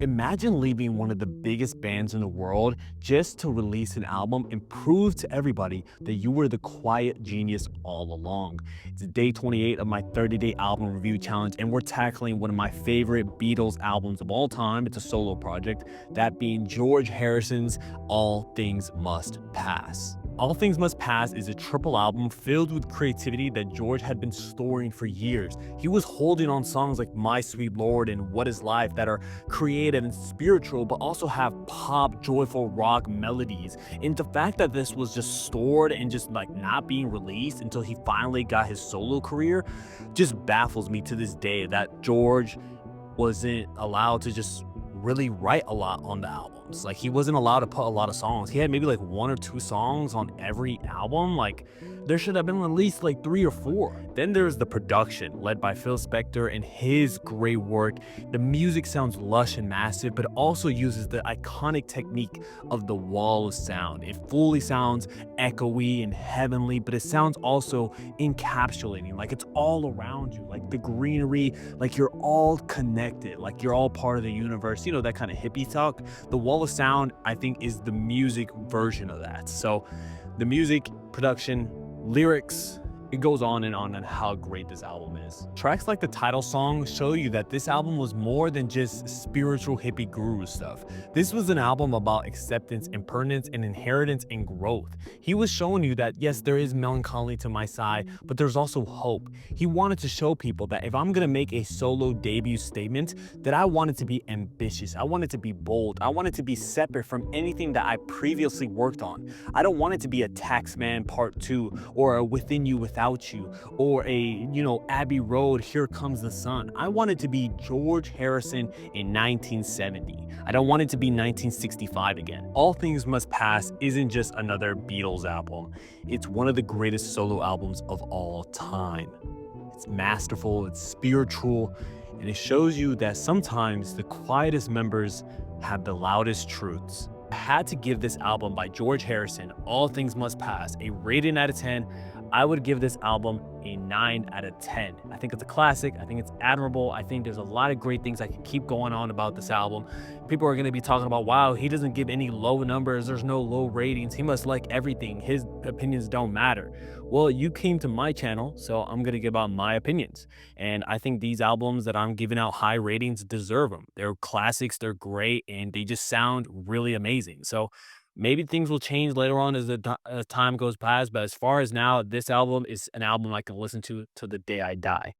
Imagine leaving one of the biggest bands in the world just to release an album and prove to everybody that you were the quiet genius all along. It's day 28 of my 30-day album review challenge, and we're tackling one of my favorite Beatles albums of all time. It's a solo project, that being George Harrison's All Things Must Pass. All Things Must Pass is a triple album filled with creativity that George had been storing for years. He was holding on songs like My Sweet Lord and What Is Life that are creative and spiritual, but also have pop, joyful rock melodies. And the fact that this was just stored and just like not being released until he finally got his solo career just baffles me to this day that George wasn't allowed to just really write a lot on the albums. Like he wasn't allowed to put a lot of songs. He had maybe like one or two songs on every album. Like there should have been at least like three or four. Then there's the production led by Phil Spector and his great work. The music sounds lush and massive, but also uses the iconic technique of the wall of sound. It fully sounds echoey and heavenly, but it sounds also encapsulating, like it's all around you, like the greenery, like you're all connected, like you're all part of the universe, that kind of hippie talk. The wall of sound, I think, is the music version of that. So the music, production, lyrics, it goes on how great this album is. Tracks like the title song show you that this album was more than just spiritual hippie guru stuff. This was an album about acceptance, impermanence, and inheritance and growth. He was showing you that yes, there is melancholy to my side, but there's also hope. He wanted to show people that if I'm gonna make a solo debut statement, that I want it to be ambitious, I want it to be bold, I want it to be separate from anything that I previously worked on. I don't want it to be a Taxman Part 2 or a Within You Without You or Abbey Road, Here Comes the Sun. I want it to be George Harrison in 1970. I don't want it to be 1965 again. All Things Must Pass isn't just another Beatles album. It's one of the greatest solo albums of all time. It's masterful, it's spiritual, and it shows you that sometimes the quietest members have the loudest truths. I had to give this album by George Harrison, All Things Must Pass, a rating out of 10. I would give this album a 9 out of 10. I think it's a classic. I think it's admirable. I think there's a lot of great things I can keep going on about this album. People are going to be talking about, wow, he doesn't give any low numbers. There's no low ratings. He must like everything. His opinions don't matter. Well, you came to my channel, so I'm going to give out my opinions. And I think these albums that I'm giving out high ratings deserve them. They're classics, they're great, and they just sound really amazing. So maybe things will change later on as time goes past, but as far as now, this album is an album I can listen to till the day I die.